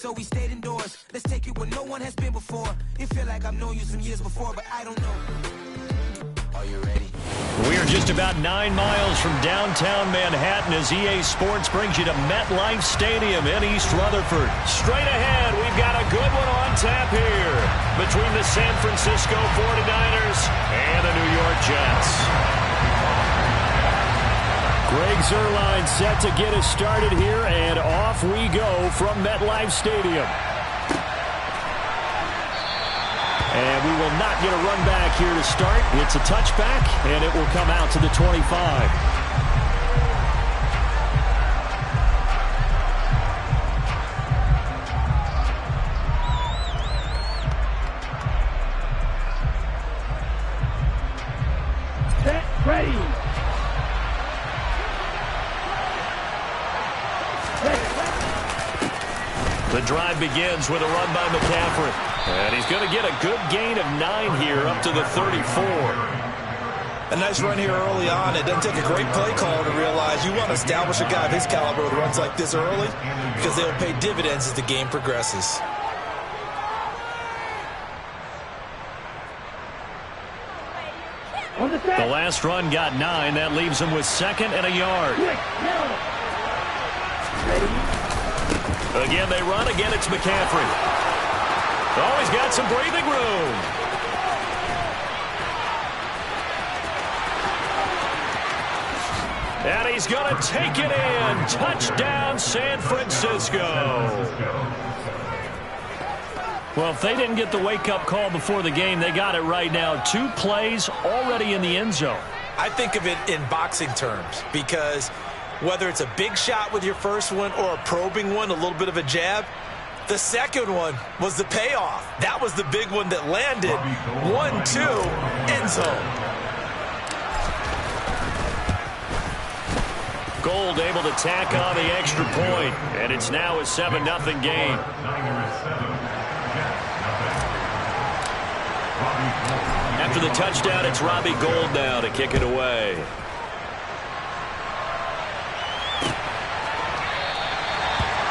so we stayed indoors. Let's take it where no one has been before. It feel like I've known you some years before, but I don't know. Are you ready? We are just about 9 miles from downtown Manhattan as EA Sports brings you to MetLife Stadium in East Rutherford. Straight ahead, we've got a good one on tap here between the San Francisco 49ers and the New York Jets. Greg Zuerlein set to get us started here, and off we go from MetLife Stadium. And we will not get a run back here to start. It's a touchback, and it will come out to the 25. Set, ready. The drive begins with a run by McCaffrey. And he's going to get a good gain of 9 here up to the 34. A nice run here early on. It doesn't take a great play call to realize you want to establish a guy of his caliber with runs like this early because they'll pay dividends as the game progresses. The last run got 9. That leaves him with 2nd and a yard. Again, they run. Again, it's McCaffrey. Oh, he's got some breathing room. And he's going to take it in. Touchdown, San Francisco. Well, if they didn't get the wake-up call before the game, they got it right now. 2 plays already in the end zone. I think of it in boxing terms because whether it's a big shot with your first one or a probing one, a little bit of a jab, the second one was the payoff. That was the big one that landed. 1-2, end zone. Gold able to tack on the extra point, and it's now a 7-0 game. After the touchdown, it's Robbie Gould now to kick it away.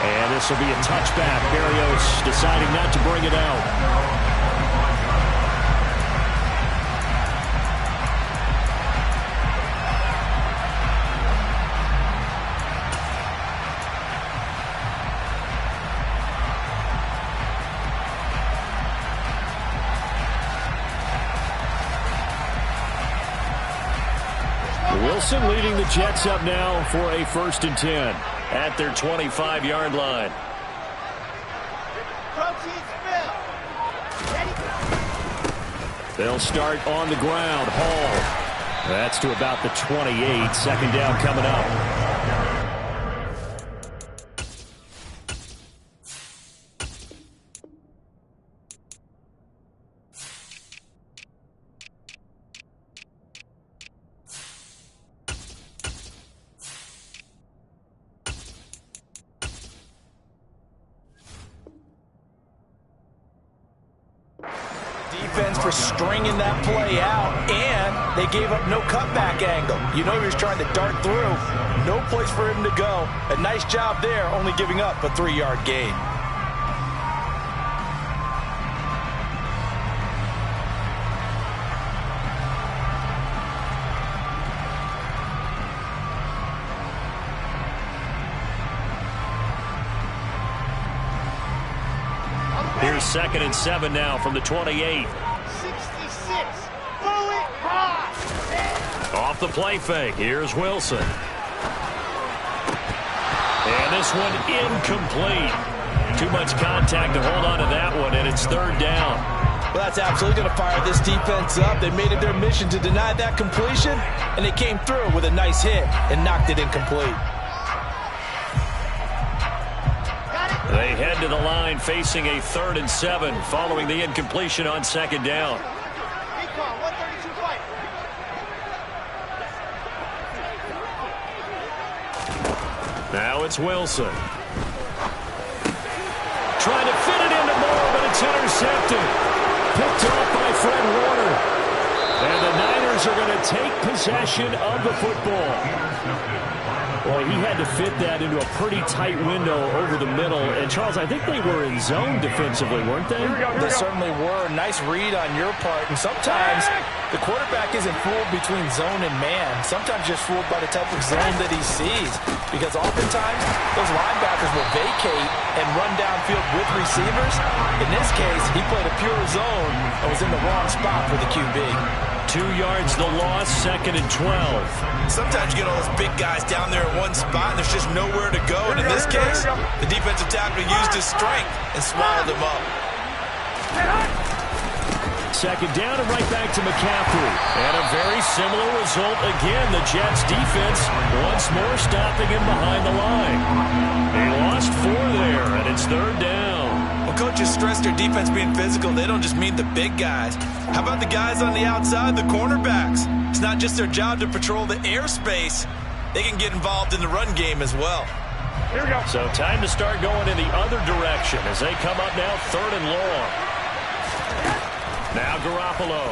And this will be a touchback. Berrios deciding not to bring it out. Wilson leading the Jets up now for a 1st and 10 at their 25-yard line. They'll start on the ground. Hall. That's to about the 28. 2nd down coming up. For stringing that play out, and they gave up no cutback angle. You know he was trying to dart through. No place for him to go. A nice job there, only giving up a 3-yard gain. Here's 2nd and 7 now from the 28. Off the play fake. Here's Wilson. And this one incomplete. Too much contact to hold on to that one, and it's 3rd down. Well, that's absolutely going to fire this defense up. They made it their mission to deny that completion, and they came through with a nice hit and knocked it incomplete. They head to the line facing a 3rd and 7 following the incompletion on 2nd down. Now it's Wilson. Trying to fit it into Moore, but it's intercepted. Picked off by Fred Warner. And the Niners are going to take possession of the football. Well, he had to fit that into a pretty tight window over the middle. And, Charles, I think they were in zone defensively, weren't they? They certainly were. Nice read on your part. And sometimes the quarterback isn't fooled between zone and man. Sometimes just fooled by the type of zone that he sees. Because oftentimes, those linebackers will vacate and run downfield with receivers. In this case, he played a pure zone and was in the wrong spot for the QB. 2 yards the loss, 2nd and 12. Sometimes you get all those big guys down there in one spot and there's just nowhere to go. And in this case, the defensive tackle used his strength and swallowed him up. 2nd down and right back to McCaffrey. And a very similar result again. The Jets defense once more stopping him behind the line. They lost 4 there, and it's 3rd down. Well, coaches stress their defense being physical. They don't just mean the big guys. How about the guys on the outside, the cornerbacks? It's not just their job to patrol the airspace. They can get involved in the run game as well. Here we go. So time to start going in the other direction as they come up now 3rd and long. Now Garoppolo.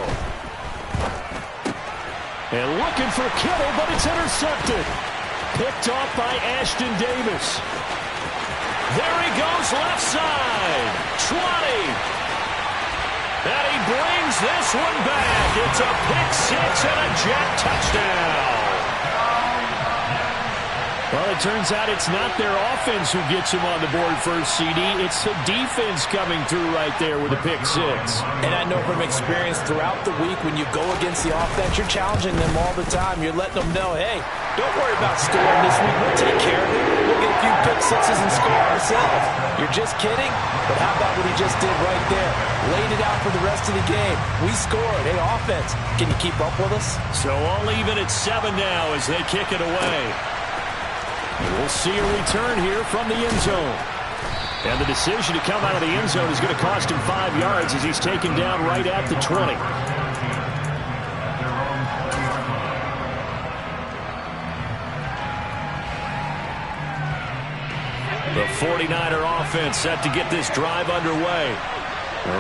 And looking for Kittle, but it's intercepted. Picked off by Ashton Davis. There he goes, left side. 20. And he brings this one back. It's a pick 6 and a Jet touchdown. Well, it turns out it's not their offense who gets him on the board first, CD. It's the defense coming through right there with a pick 6. And I know from experience throughout the week when you go against the offense, you're challenging them all the time. You're letting them know, hey, don't worry about scoring this week. We'll take care of it. We'll get a few pick 6s and score ourselves. You're just kidding? But how about what he just did right there? Laid it out for the rest of the game. We scored. Hey, offense, can you keep up with us? So all even at 7 now as they kick it away. We'll see a return here from the end zone. And the decision to come out of the end zone is going to cost him 5 yards as he's taken down right at the 20. The 49er offense set to get this drive underway.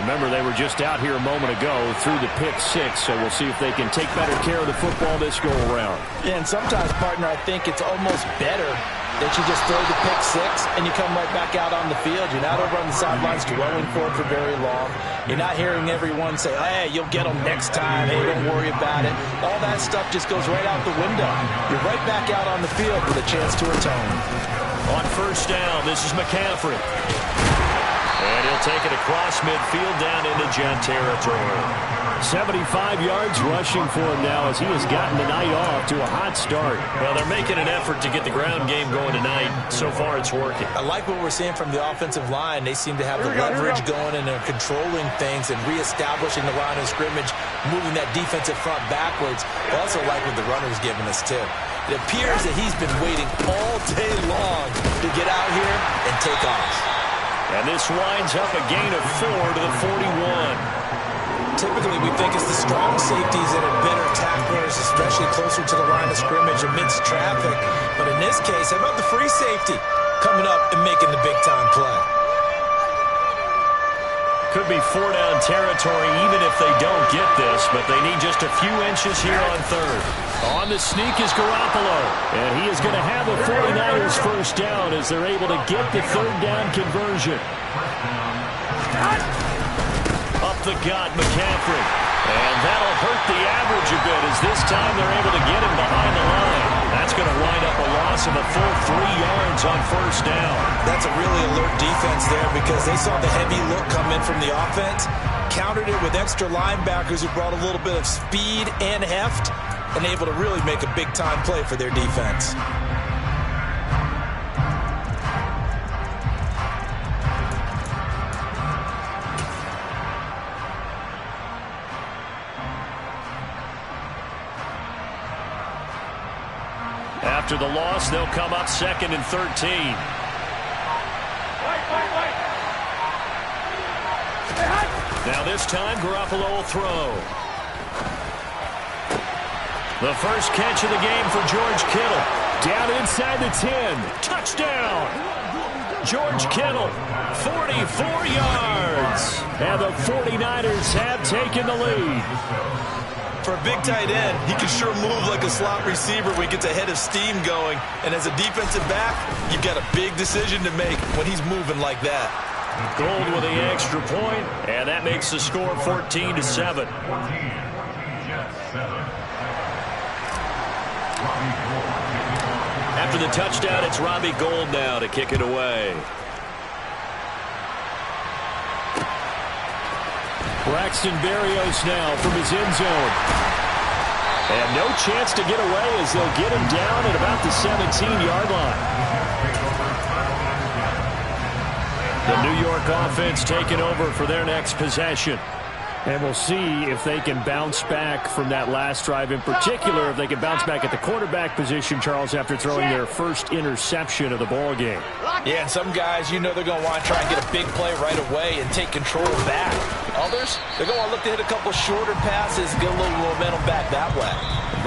Remember, they were just out here a moment ago through the pick 6, so we'll see if they can take better care of the football this go-around. Yeah, and sometimes, partner, I think it's almost better that you just throw the pick 6 and you come right back out on the field. You're not over on the sidelines dwelling for it for very long. You're not hearing everyone say, hey, you'll get them next time. Hey, don't worry about it. All that stuff just goes right out the window. You're right back out on the field with a chance to atone. On 1st down, this is McCaffrey. And he'll take it across midfield down into Jet territory. 75 yards rushing for him now as he has gotten the night off to a hot start. Well, they're making an effort to get the ground game going tonight. So far, it's working. I like what we're seeing from the offensive line. They seem to have the leverage going, and they're controlling things and reestablishing the line of scrimmage, moving that defensive front backwards. I also like what the runner's giving us, too. It appears that he's been waiting all day long to get out here and take off. And this winds up a gain of 4 to the 41. Typically, we think it's the strong safeties that are better tacklers, especially closer to the line of scrimmage amidst traffic. But in this case, how about the free safety coming up and making the big-time play? Could be 4-down territory even if they don't get this, but they need just a few inches here on 3rd. On the sneak is Garoppolo, and he is going to have a 49ers first down as they're able to get the 3rd down conversion. Up the gut, McCaffrey. And that'll hurt the average a bit as this time they're able to get him behind the line. That's going to wind up a loss of a full 3 yards on 1st down. That's a really alert defense there because they saw the heavy look come in from the offense, countered it with extra linebackers who brought a little bit of speed and heft, and able to really make a big-time play for their defense. After the loss, they'll come up 2nd and 13. Now this time, Garoppolo will throw. The first catch of the game for George Kittle. Down inside the 10. Touchdown! George Kittle, 44 yards. And the 49ers have taken the lead. For a big tight end, he can sure move like a slot receiver when he gets a head of steam going. And as a defensive back, you've got a big decision to make when he's moving like that. Gold with the extra point, and that makes the score 14-7. After the touchdown, it's Robbie Gould now to kick it away. Braxton Berrios now from his end zone. And no chance to get away as they'll get him down at about the 17-yard line. The New York offense taking over for their next possession. And we'll see if they can bounce back from that last drive, in particular if they can bounce back at the quarterback position, Charles, after throwing their first interception of the ball game. Yeah, and some guys, you know they're going to want to try and get a big play right away and take control back. Others, they're going to want to look to hit a couple shorter passes, get a little momentum back that way.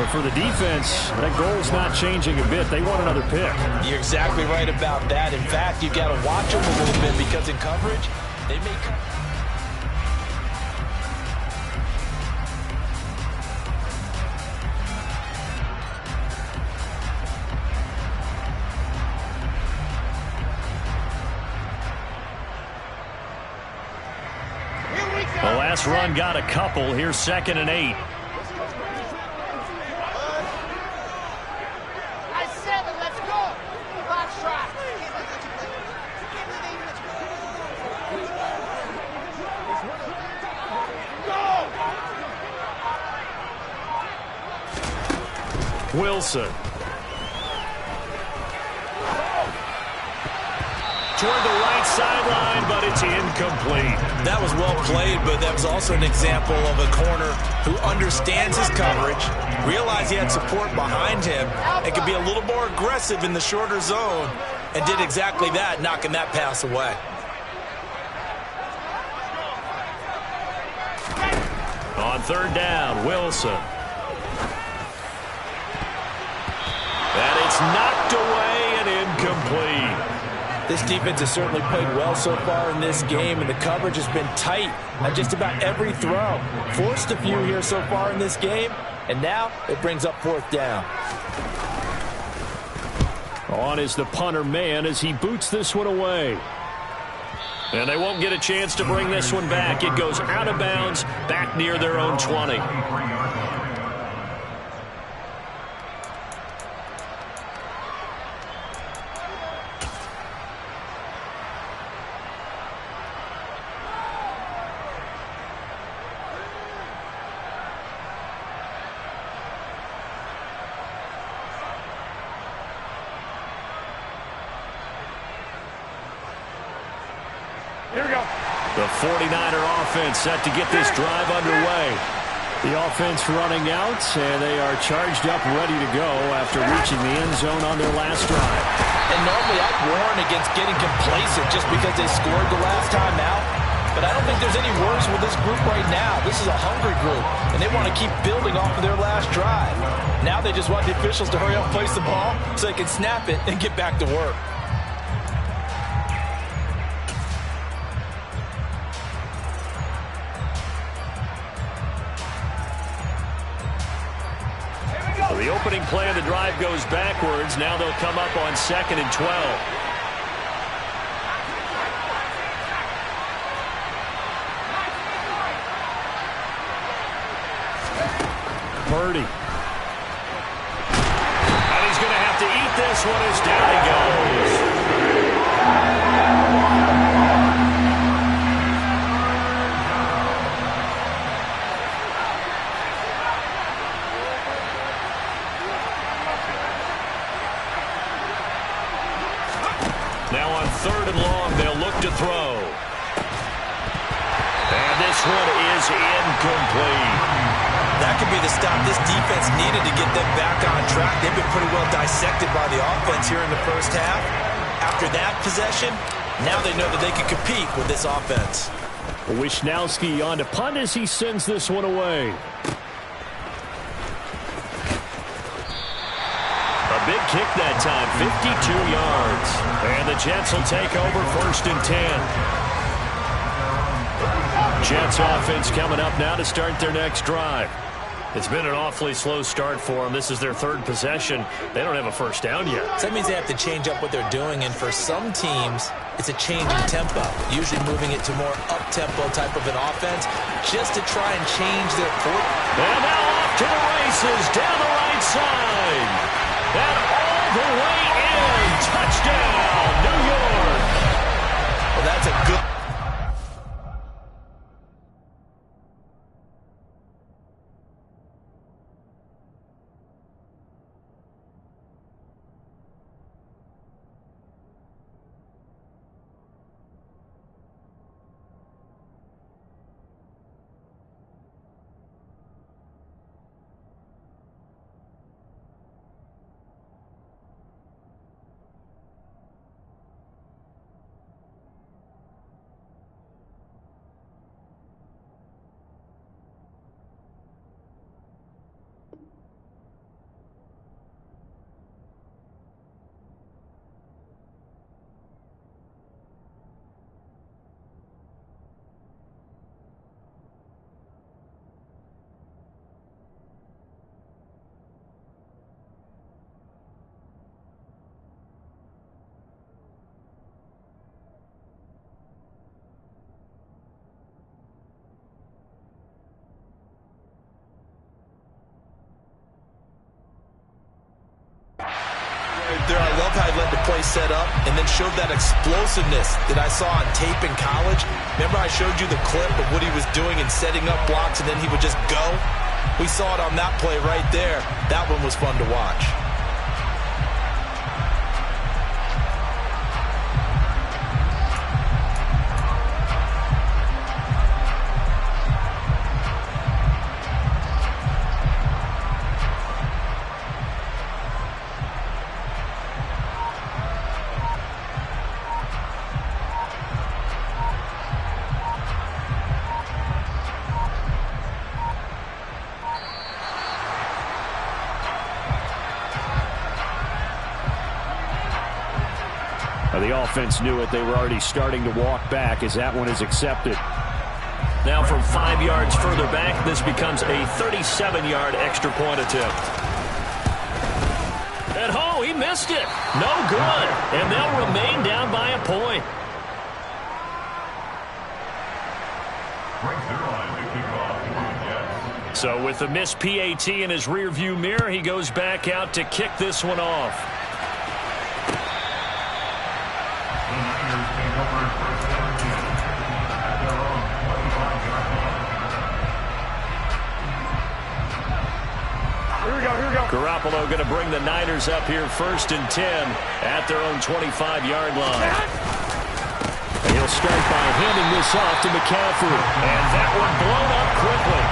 But for the defense, that goal's not changing a bit. They want another pick. You're exactly right about that. In fact, you've got to watch them a little bit because in coverage, they may come. The last run got a couple. Here's 2nd and 8. Let's go. Box shot. Wilson. Toward the right sideline, but it's incomplete. That was well played, but that was also an example of a corner who understands his coverage, realized he had support behind him, and could be a little more aggressive in the shorter zone, and did exactly that, knocking that pass away. On 3rd down, Wilson. And it's knocked away and incomplete. This defense has certainly played well so far in this game, and the coverage has been tight on just about every throw. Forced a few here so far in this game, and now it brings up 4th down. On is the punter man as he boots this one away. And they won't get a chance to bring this one back. It goes out of bounds, back near their own 20. Here we go. The 49er offense set to get this drive underway. The offense running out, and they are charged up, ready to go after reaching the end zone on their last drive. And normally I'd warn against getting complacent just because they scored the last time out. But I don't think there's any worries with this group right now. This is a hungry group, and they want to keep building off of their last drive. Now they just want the officials to hurry up and place the ball so they can snap it and get back to work. The opening play of the drive goes backwards. Now they'll come up on 2nd and 12. Purdy. And he's going to have to eat this one as down he goes. Now on 3rd and long, they'll look to throw. And this one is incomplete. That could be the stop this defense needed to get them back on track. They've been pretty well dissected by the offense here in the first half. After that possession, now they know that they can compete with this offense. Wishnowski on to punt as he sends this one away. A big kick that time, 52 yards. And the Jets will take over 1st and 10. Jets offense coming up now to start their next drive. It's been an awfully slow start for them. This is their third possession. They don't have a first down yet. So that means they have to change up what they're doing, and for some teams, it's a change in tempo, usually moving it to more up-tempo type of an offense, just to try and change their quarter. And now off to the races down the right side. And all the way in. Touchdown, New York. Well, that's a good... I love how he let the play set up and then showed that explosiveness that I saw on tape in college. Remember I showed you the clip of what he was doing and setting up blocks, and then he would just go? We saw it on that play right there. That one was fun to watch. The offense knew it. They were already starting to walk back as that one is accepted. Now from 5 yards further back, this becomes a 37-yard extra point attempt. And oh, he missed it. No good. And they'll remain down by a point. So with the missed PAT in his rearview mirror, he goes back out to kick this one off. Garoppolo going to bring the Niners up here 1st and 10 at their own 25-yard line. And he'll start by handing this off to McCaffrey. And that one blown up quickly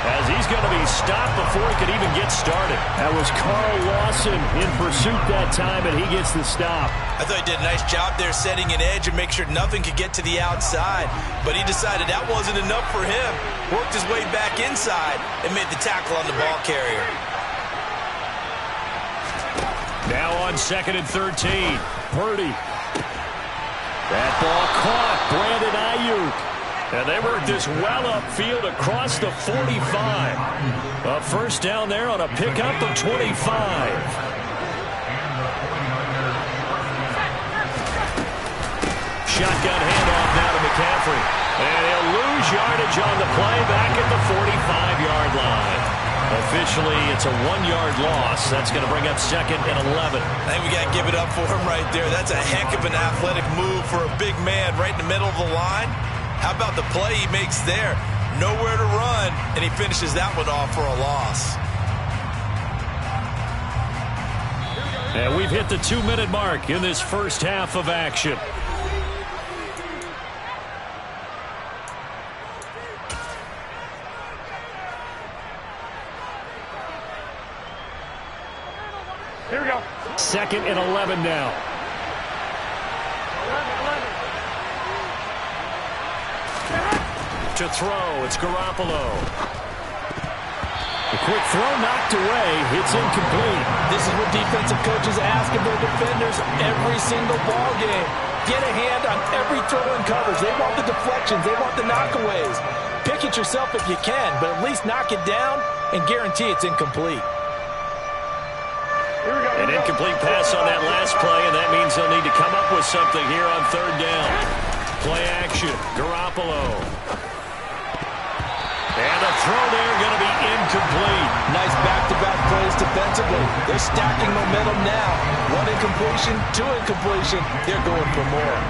as he's going to be stopped before he could even get started. That was Carl Lawson in pursuit that time, and he gets the stop. I thought he did a nice job there setting an edge and make sure nothing could get to the outside. But he decided that wasn't enough for him. Worked his way back inside and made the tackle on the ball carrier. Now on 2nd and 13. Purdy. That ball caught. Brandon Ayuk. And they worked this well upfield across the 45. A first down there on a pickup of 25. Shotgun handoff now to McCaffrey. And he'll lose yardage on the play back at the 45-yard line. Officially, it's a 1-yard loss. That's going to bring up 2nd and 11. I think we got to give it up for him right there. That's a heck of an athletic move for a big man right in the middle of the line. How about the play he makes there? Nowhere to run, and he finishes that one off for a loss. And we've hit the 2-minute mark in this first half of action. Here we go. 2nd and 11 now. To throw, it's Garoppolo. A quick throw knocked away. It's incomplete. This is what defensive coaches ask of their defenders every single ball game. Get a hand on every throw in coverage. They want the deflections. They want the knockaways. Pick it yourself if you can, but at least knock it down and guarantee it's incomplete. An incomplete pass on that last play, and that means they'll need to come up with something here on third down. Play action, Garoppolo. And the throw there going to be incomplete. Nice back-to-back plays defensively. They're stacking momentum now. One incompletion, two incompletion. They're going for more.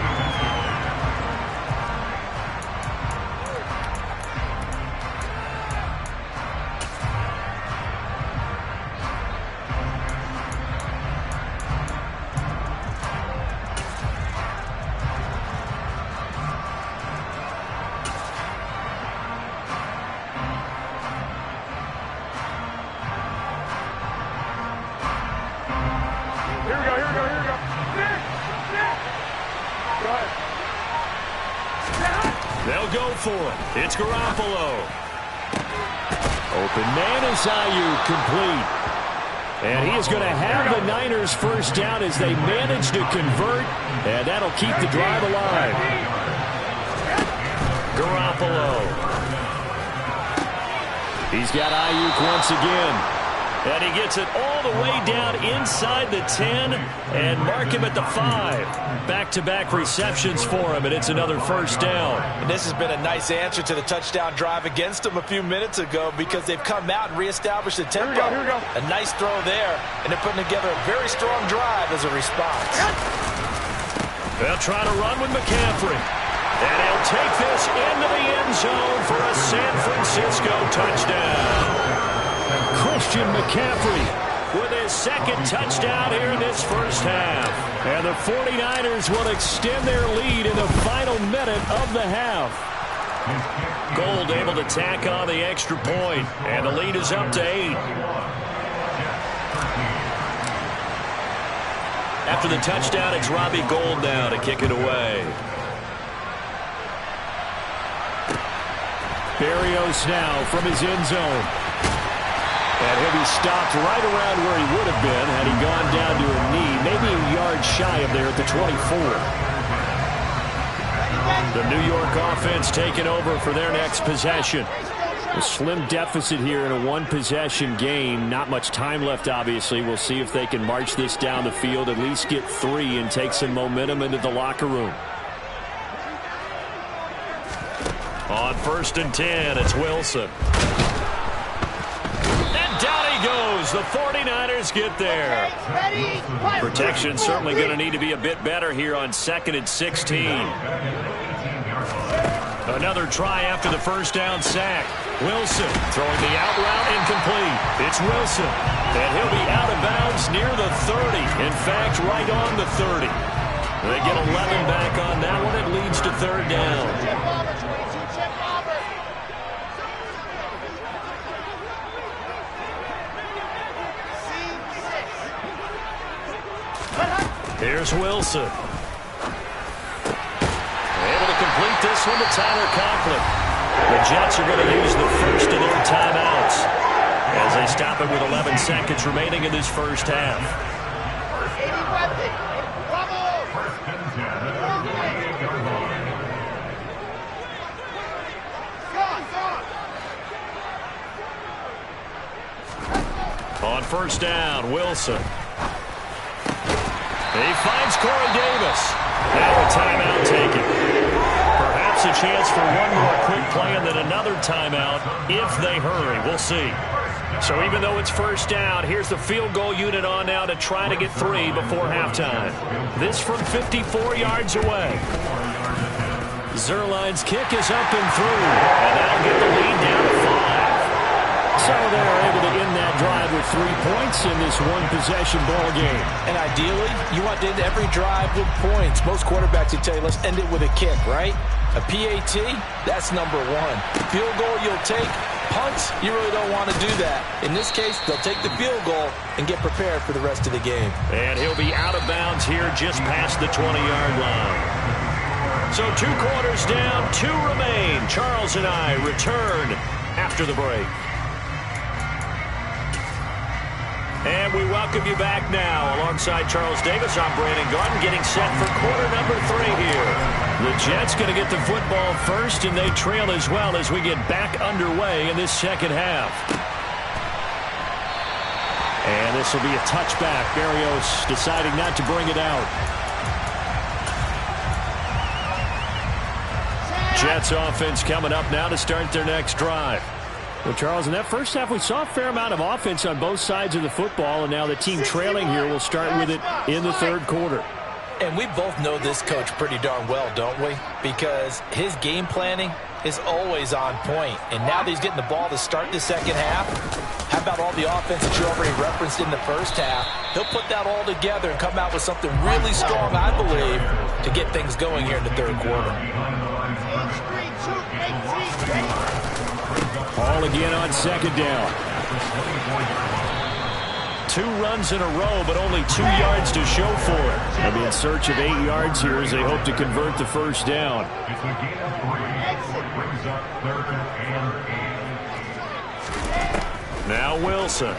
They'll go for it. It's Garoppolo. Open man is Ayuk, complete. And he is going to have the Niners first down as they manage to convert, and that'll keep the drive alive. Garoppolo. He's got Ayuk once again. And he gets it all the way down inside the 10 and mark him at the 5. Back-to-back receptions for him, and it's another first down. And this has been a nice answer to the touchdown drive against them a few minutes ago because they've come out and reestablished the tempo. Here we go. A nice throw there, and they're putting together a very strong drive as a response. They'll try to run with McCaffrey. And he'll take this into the end zone for a San Francisco touchdown. Christian McCaffrey with his second touchdown here in this first half. And the 49ers will extend their lead in the final minute of the half. Gold able to tack on the extra point, and the lead is up to 8. After the touchdown, it's Robbie Gould now to kick it away. Berrios now from his end zone. And he'll be stopped right around where he would have been had he gone down to a knee, maybe a yard shy of there at the 24. The New York offense taking over for their next possession. A slim deficit here in a one-possession game. Not much time left, obviously. We'll see if they can march this down the field, at least get 3 and take some momentum into the locker room. On 1st and 10, it's Wilson. Down he goes. The 49ers get there. Protection certainly going to need to be a bit better here on 2nd and 16. Another try after the first down sack. Wilson throwing the out route incomplete. It's Wilson. And he'll be out of bounds near the 30. In fact, right on the 30. They get 11 back on that one. It leads to 3rd down. Here's Wilson. Able to complete this one to Tyler Conklin. The Jets are going to use the first of their timeouts as they stop it with 11 seconds remaining in this first half. On 1st down, Wilson. He finds Corey Davis. Now a timeout taken. Perhaps a chance for one more quick play and then another timeout if they hurry. We'll see. So even though it's 1st down, here's the field goal unit on now to try to get 3 before halftime. This from 54 yards away. Zerline's kick is up and through. And that'll get the lead down to 5. So they're able to end that drive with 3 points in this one-possession ball game. And ideally, you want to end every drive with points. Most quarterbacks will tell you, let's end it with a kick, right? A PAT, that's number 1. Field goal you'll take. Punts, you really don't want to do that. In this case, they'll take the field goal and get prepared for the rest of the game. And he'll be out of bounds here just past the 20-yard line. So 2 quarters down, 2 remain. Charles and I return after the break. And we welcome you back now. Alongside Charles Davis, I'm Brandon Garden, getting set for quarter number 3 here. The Jets going to get the football first, and they trail as well as we get back underway in this second half. And this will be a touchback. Berrios deciding not to bring it out. Jets offense coming up now to start their next drive. Well, Charles, in that first half, we saw a fair amount of offense on both sides of the football, and now the team trailing here will start with it in the third quarter. And we both know this coach pretty darn well, don't we? Because his game planning is always on point. And now that he's getting the ball to start the second half, how about all the offense that you already referenced in the first half? He'll put that all together and come out with something really strong, I believe, to get things going here in the third quarter. Ball again on second down. 2 runs in a row, but only 2 yards to show for it. They'll be in search of 8 yards here as they hope to convert the first down. Now Wilson.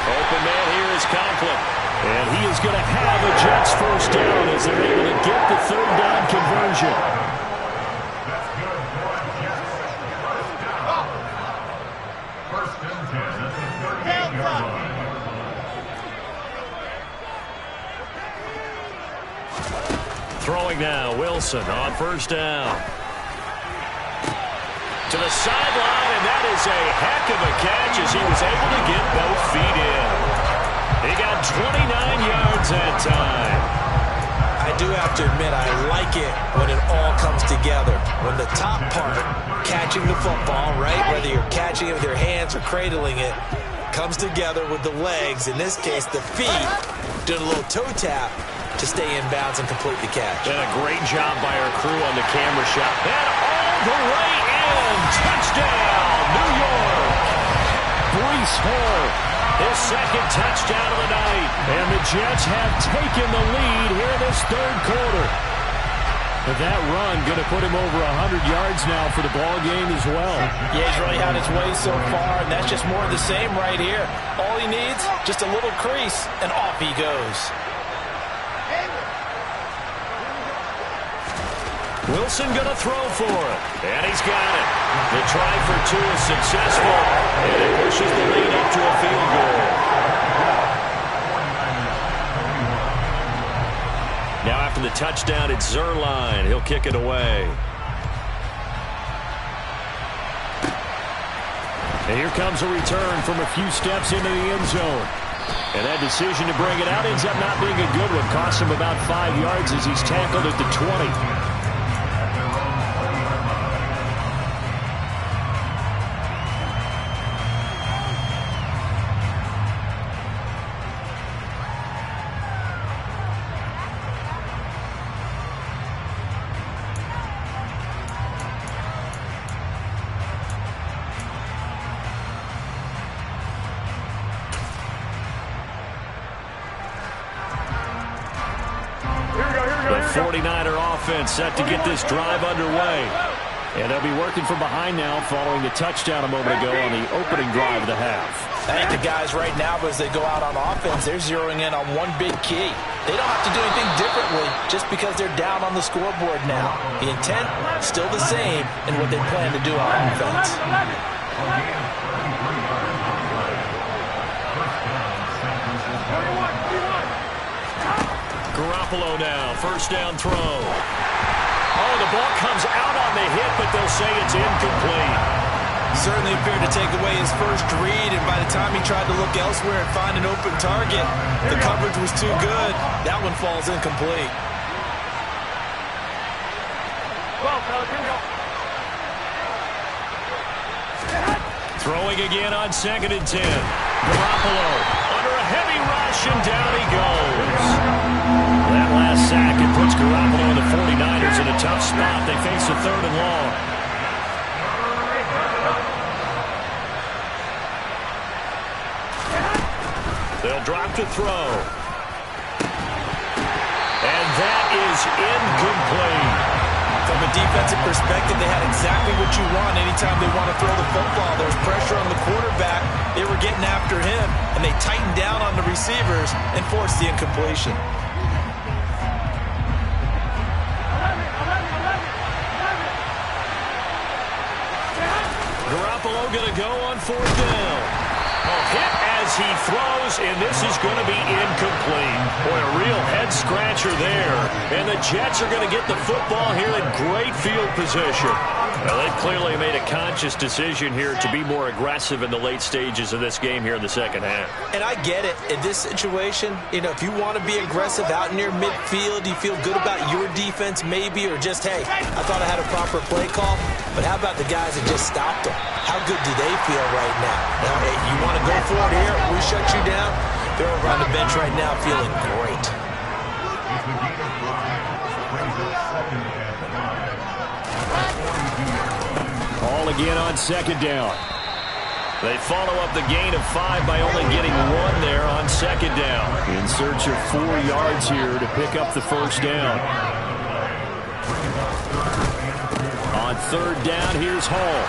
Open man here is Conklin. And he is going to have a Jets first down as they're able to get the third down conversion. Throwing now, Wilson on first down. To the sideline, and that is a heck of a catch as he was able to get both feet in. He got 29 yards that time. I do have to admit, I like it when it all comes together. When the top part, catching the football, right, whether you're catching it with your hands or cradling it, comes together with the legs, in this case the feet, doing a little toe tap to stay in bounds and complete the catch. And a great job by our crew on the camera shot. And all the way in. Touchdown, New York. Breece Hall, his second touchdown of the night. And the Jets have taken the lead here in this third quarter. But that run going to put him over 100 yards now for the ball game as well. Yeah, he's really had his way so far, and that's just more of the same right here. All he needs, just a little crease, and off he goes. Wilson going to throw for it, and he's got it. The try for 2 is successful, and it pushes the lead up to a field goal. Now after the touchdown, it's Zerline. He'll kick it away. And here comes a return from a few steps into the end zone. And that decision to bring it out ends up not being a good one. Costs him about 5 yards as he's tackled at the 20. The 49er offense set to get this drive underway. And they'll be working from behind now following the touchdown a moment ago on the opening drive of the half. I think the guys right now, as they go out on offense, they're zeroing in on one big key. They don't have to do anything differently just because they're down on the scoreboard now. The intent, still the same in what they plan to do on offense. Garoppolo now, first down throw. Oh, the ball comes out on the hit, but they'll say it's incomplete. Certainly appeared to take away his first read, and by the time he tried to look elsewhere and find an open target, the coverage was too good. That one falls incomplete. Well, fellas, here we go. Throwing again on 2nd and 10. Garoppolo under a heavy rush, and down he goes. That last sack, it puts Garoppolo and the 49ers in a tough spot. They face a 3rd and long. They'll drop to throw. And that is incomplete. From the defensive perspective, they had exactly what you want anytime they want to throw the football. There was pressure on the quarterback. They were getting after him, and they tightened down on the receivers and forced the incompletion. Garoppolo going to go on 4th down. Hit as he throws, and this is going to be incomplete. Boy, a real head-scratcher there. And the Jets are going to get the football here in great field position. Well, they've clearly made a conscious decision here to be more aggressive in the late stages of this game here in the second half. And I get it. In this situation, if you want to be aggressive out near midfield, you feel good about your defense maybe, or just, hey, I thought I had a proper play call. But how about the guys that just stopped them? How good do they feel right now? Hey, you want to go for it here? We shut you down? They're over on the bench right now feeling great. Ball again on 2nd down. They follow up the gain of 5 by only getting 1 there on 2nd down. In search of 4 yards here to pick up the 1st down. On 3rd down, here's Hall.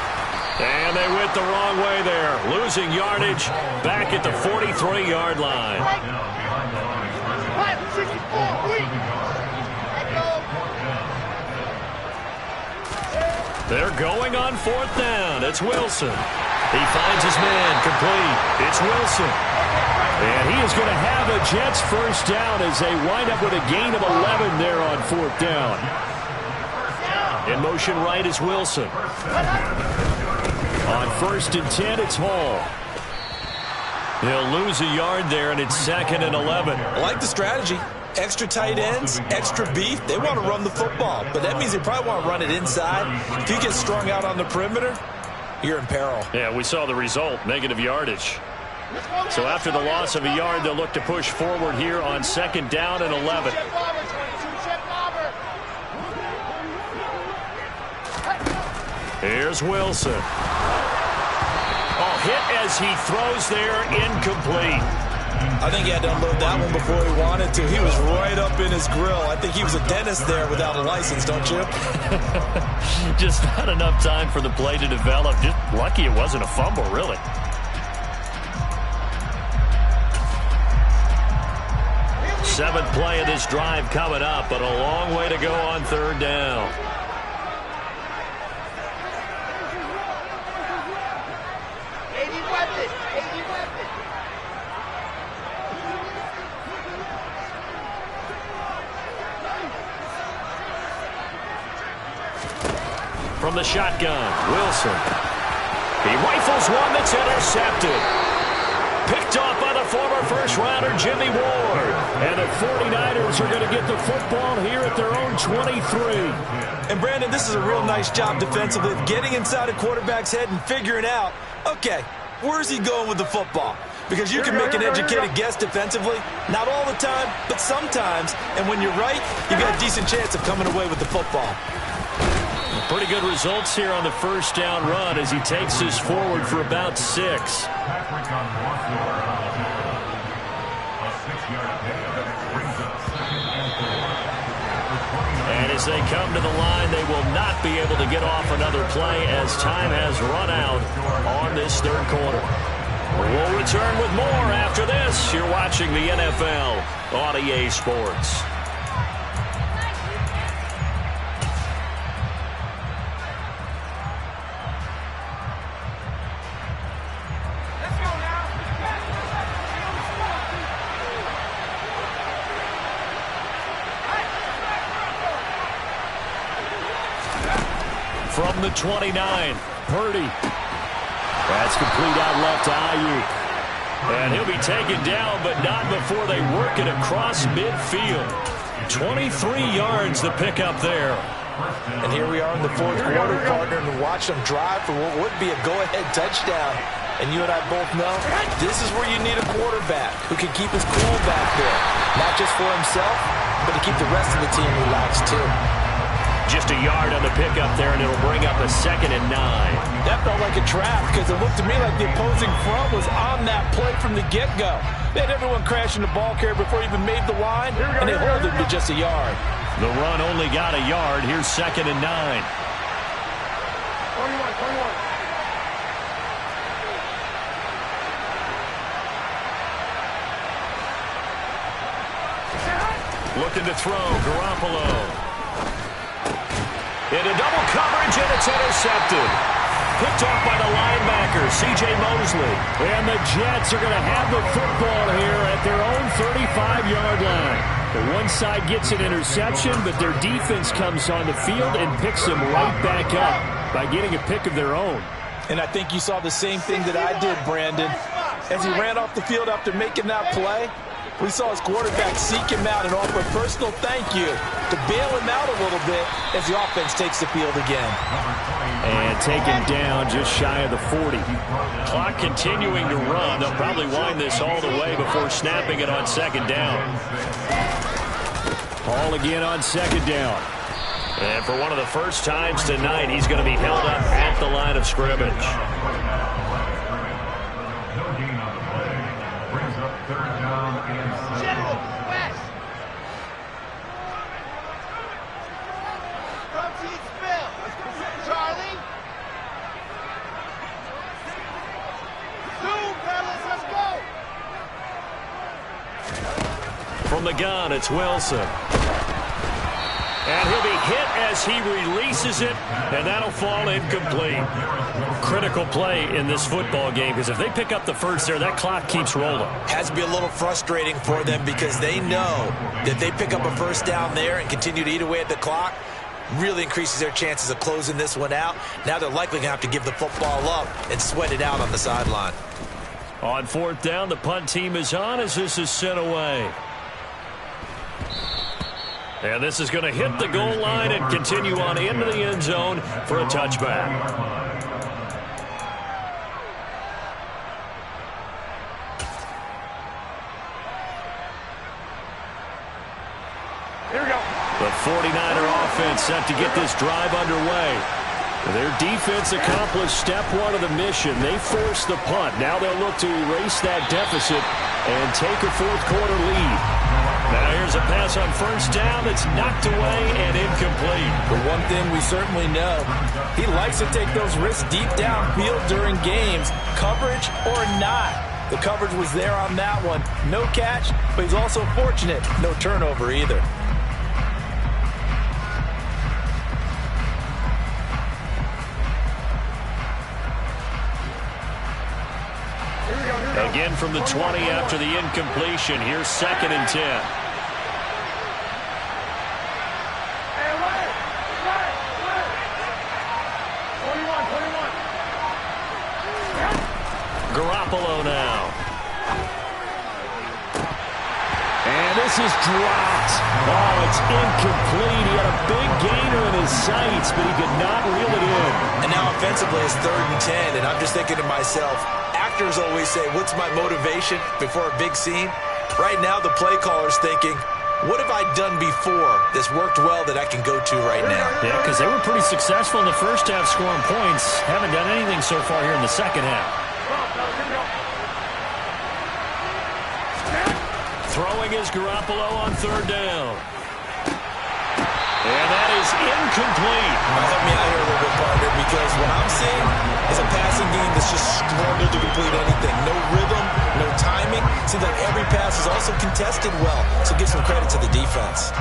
And they went the wrong way there. Losing yardage back at the 43-yard line. They're going on 4th down. It's Wilson. He finds his man complete. It's Wilson. And he is going to have a Jets 1st down as they wind up with a gain of 11 there on 4th down. In motion right is Wilson. On 1st and 10, it's Hall. He'll lose a yard there, and it's 2nd and 11. I like the strategy. Extra tight ends, extra beef. They want to run the football, but that means they probably want to run it inside. If you get strung out on the perimeter, you're in peril. Yeah, we saw the result, negative yardage. So after the loss of a yard, they'll look to push forward here on 2nd down and 11. Here's Wilson. Hit as he throws there, incomplete. I think he had to unload that one before he wanted to. He was right up in his grill. I think he was a dentist there without a license, don't you? Just not enough time for the play to develop. Just lucky it wasn't a fumble, really. Seventh play of this drive coming up, but a long way to go on 3rd down. From the shotgun, Wilson. He rifles one that's intercepted. Picked off by the former first-rounder Jimmy Ward. And the 49ers are going to get the football here at their own 23. And, Brandon, this is a real nice job defensively of getting inside a quarterback's head and figuring out, okay, where's he going with the football? Because you can make an educated guess defensively. Not all the time, but sometimes. And when you're right, you've got a decent chance of coming away with the football. Pretty good results here on the 1st down run as he takes this forward for about 6. And as they come to the line, they will not be able to get off another play as time has run out on this 3rd quarter. We'll return with more after this. You're watching the NFL on EA Sports. From the 29, Purdy. That's complete out left to Ayuk. And he'll be taken down, but not before they work it across midfield. 23 yards to pick up there. And here we are in the 4th quarter, partner, and watch them drive for what would be a go-ahead touchdown. And you and I both know this is where you need a quarterback who can keep his cool back there. Not just for himself, but to keep the rest of the team relaxed, too. Just a yard on the pickup there, and it'll bring up a 2nd and 9. That felt like a trap because it looked to me like the opposing front was on that play from the get-go. They had everyone crashing the ball carrier before he even made the line, and they held it to just a yard. The run only got a yard. Here's 2nd and 9. 21. Looking to throw, Garoppolo. Into double coverage, and it's intercepted. Picked off by the linebacker, C.J. Mosley. And the Jets are going to have the football here at their own 35-yard line. The one side gets an interception, but their defense comes on the field and picks them right back up by getting a pick of their own. And I think you saw the same thing that I did, Brandon. As he ran off the field after making that play, we saw his quarterback seek him out and offer a personal thank you to bail him out a little bit as the offense takes the field again. And taken down just shy of the 40. Clock continuing to run. They'll probably wind this all the way before snapping it on 2nd down. Ball again on 2nd down. And for one of the first times tonight, he's going to be held up at the line of scrimmage. From the gun, it's Wilson. And he'll be hit as he releases it, and that'll fall incomplete. Critical play in this football game, because if they pick up the first there, that clock keeps rolling. Has to be a little frustrating for them because they know that they pick up a first down there and continue to eat away at the clock, really increases their chances of closing this one out. Now they're likely going to have to give the football up and sweat it out on the sideline. On 4th down, the punt team is on as this is sent away. And this is going to hit the goal line and continue on into the end zone for a touchback. Here we go. The 49er offense set to get this drive underway. Their defense accomplished step 1 of the mission. They forced the punt. Now they'll look to erase that deficit and take a 4th quarter lead. Now here's a pass on 1st down that's knocked away and incomplete. The one thing we certainly know, he likes to take those risks deep downfield during games, coverage or not. The coverage was there on that one. No catch, but he's also fortunate. No turnover either. Again from the 20 after the incompletion. Here's 2nd and 10. Garoppolo now. And this is dropped. Oh, it's incomplete. He had a big gainer in his sights, but he could not reel it in. And now offensively it's 3rd and 10, and I'm just thinking to myself, actors always say, what's my motivation before a big scene? Right now the play caller's thinking, what have I done before that's worked well that I can go to right now? Yeah, because they were pretty successful in the first half scoring points. Haven't done anything so far here in the second half. Throwing is Garoppolo on 3rd down. And that is incomplete. Help me out here a little bit, partner, because what I'm seeing is a passing game that's just struggled to complete anything. No rhythm, no timing. Seems like every pass is also contested well, so give some credit to the defense.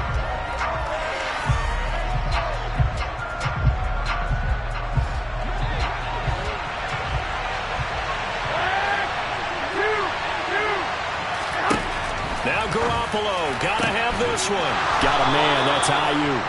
Now Garoppolo, gotta have this one. Got a man, that's Ayuk.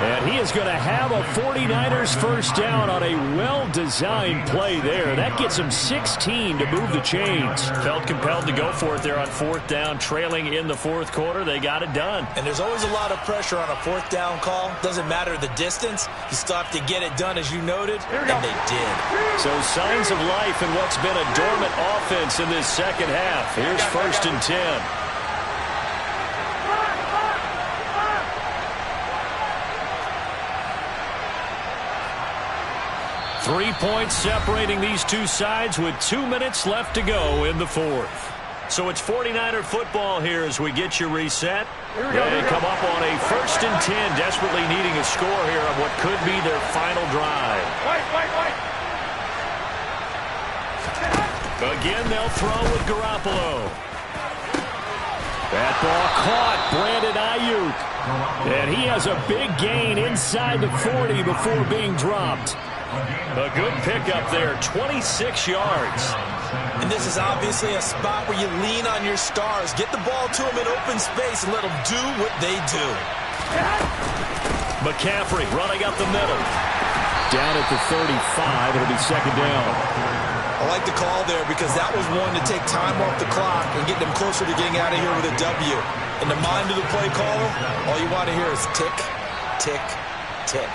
And he is going to have a 49ers first down on a well-designed play there. That gets him 16 to move the chains. Felt compelled to go for it there on 4th down, trailing in the 4th quarter. They got it done. And there's always a lot of pressure on a 4th down call. Doesn't matter the distance. You still have to get it done, as you noted, and they did. So signs of life in what's been a dormant offense in this second half. Here's 1st and 10. 3 points separating these two sides with 2 minutes left to go in the 4th. So it's 49er football here as we get you reset. They come up on a 1st and 10, desperately needing a score here on what could be their final drive. Again, they'll throw with Garoppolo. That ball caught. Brandon Ayuk. And he has a big gain inside the 40 before being dropped. A good pickup there, 26 yards. And this is obviously a spot where you lean on your stars. Get the ball to them in open space and let them do what they do. McCaffrey running up the middle. Down at the 35. It'll be 2nd down. I like the call there because that was one to take time off the clock and get them closer to getting out of here with a W. In the mind of the play caller, all you want to hear is tick, tick, tick.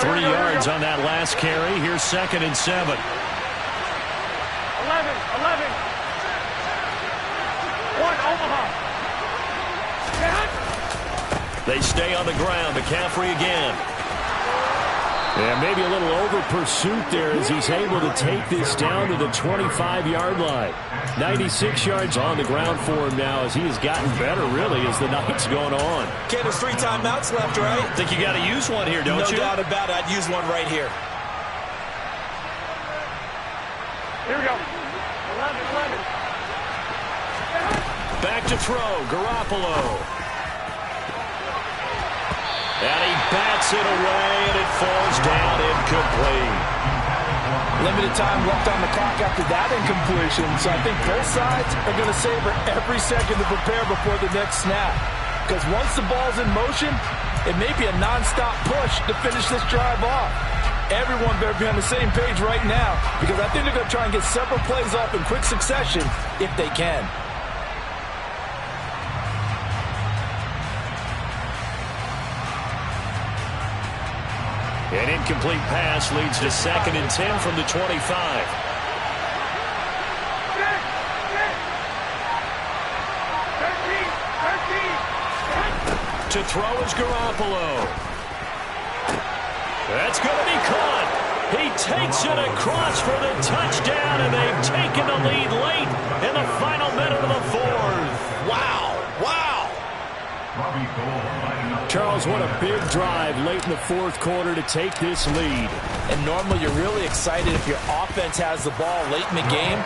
3 yards on that last carry. Here's 2nd and 7. 11. 1, Omaha. They stay on the ground. McCaffrey again. Yeah, maybe a little over pursuit there as he's able to take this down to the 25-yard line. 96 yards on the ground for him now as he has gotten better, really, as the night's going on. Ken, there's 3 timeouts left, right? I think you got to use one here, don't you? No doubt about it. I'd use one right here. Here we go. 11. Back to throw. Garoppolo. And he bats it away, and it falls down incomplete. Limited time left on the clock after that incompletion, so I think both sides are going to savor every second to prepare before the next snap. Because once the ball's in motion, it may be a nonstop push to finish this drive off. Everyone better be on the same page right now, because I think they're going to try and get several plays off in quick succession if they can. An incomplete pass leads to 2nd and 10 from the 25. To throw is Garoppolo. That's going to be caught. He takes it across for the touchdown, and they've taken the lead late in the final minute of the 4th. Wow. Charles, what a big drive late in the 4th quarter to take this lead. And normally you're really excited if your offense has the ball late in the game.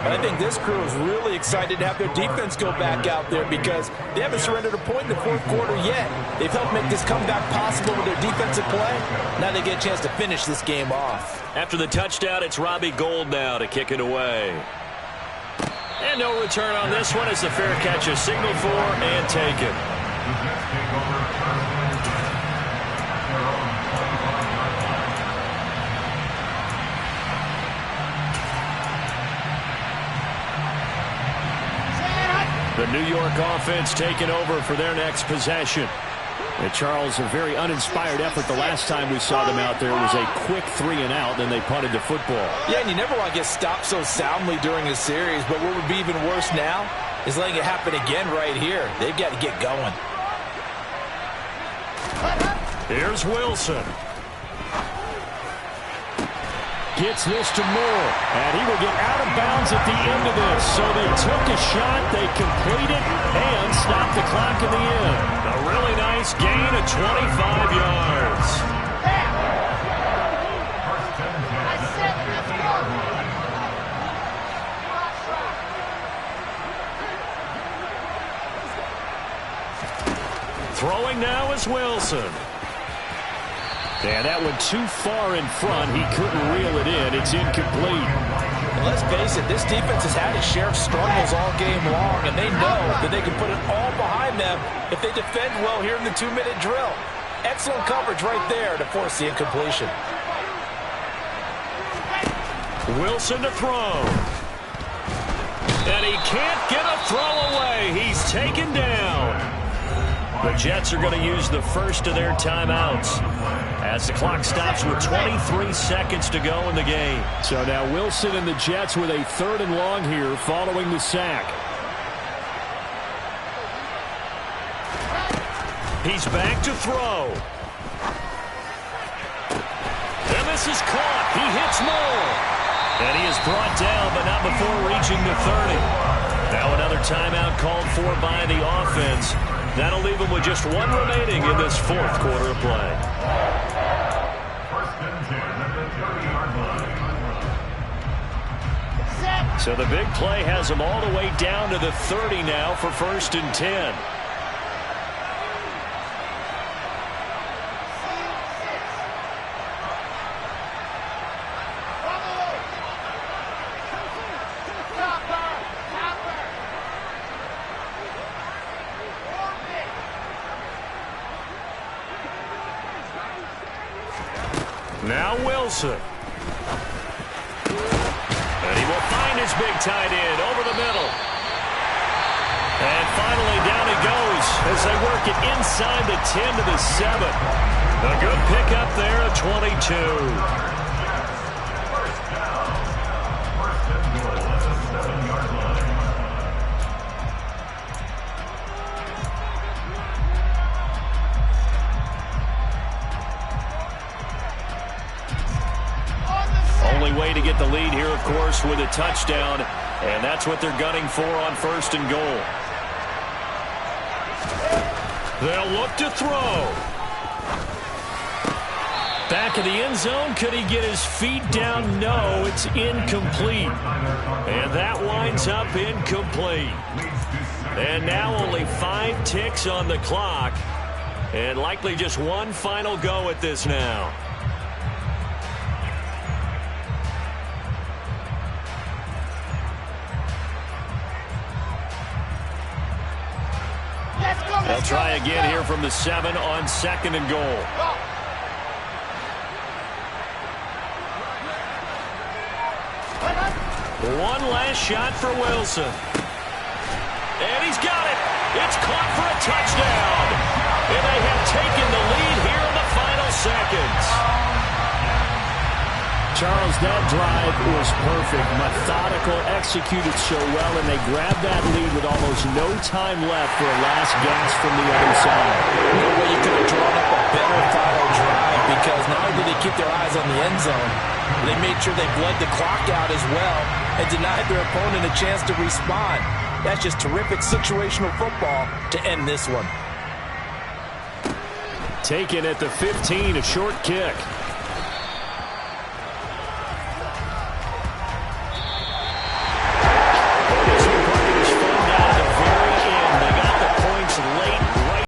But I think this crew is really excited to have their defense go back out there because they haven't surrendered a point in the 4th quarter yet. They've helped make this comeback possible with their defensive play. Now they get a chance to finish this game off. After the touchdown, it's Robbie Gould now to kick it away. And no return on this one as the fair catch is signaled for and taken. The New York offense taking over for their next possession. And Charles, a very uninspired effort the last time we saw them out there was a quick 3-and-out, then they punted the football. Yeah, and you never want to get stopped so soundly during a series, but what would be even worse now is letting it happen again right here. They've got to get going. Here's Wilson. Gets this to Moore, and he will get out of bounds at the end of this. So they took a shot, they complete it, and stop the clock in the end. A really nice gain of 25 yards. Throwing now is Wilson. And that one too far in front. He couldn't reel it in. It's incomplete. And let's face it, this defense has had its share of struggles all game long, and they know that they can put it all behind them if they defend well here in the 2-minute drill. Excellent coverage right there to force the incompletion. Wilson to throw. And he can't get a throw away. He's taken down. The Jets are going to use the first of their timeouts as the clock stops with 23 seconds to go in the game. So now Wilson and the Jets with a 3rd and long here following the sack. He's back to throw. And this is caught. He hits Moore. And he is brought down, but not before reaching the 30. Now another timeout called for by the offense. That'll leave him with just one remaining in this fourth quarter of play. So the big play has him all the way down to the 30 now for 1st and 10. Now Wilson. And he will find his big tight end over the middle. And finally down he goes as they work it inside the 10 to the 7. A good pickup there at 22. Way to get the lead here, of course, with a touchdown, and that's what they're gunning for on 1st and goal. They'll look to throw. Back of the end zone. Could he get his feet down? No, it's incomplete. And that winds up incomplete. And now only 5 ticks on the clock, and likely just one final go at this now. They'll try again here from the 7 on 2nd and goal. One last shot for Wilson. And he's got it. It's caught for a touchdown. And they have taken the lead here in the final seconds. Charles, that drive was perfect. Methodical, executed so well, and they grabbed that lead with almost no time left for a last gasp from the other side. No way you could have drawn up a better final drive, because not only did they keep their eyes on the end zone, they made sure they bled the clock out as well and denied their opponent a chance to respond. That's just terrific situational football to end this one. Taken at the 15, a short kick.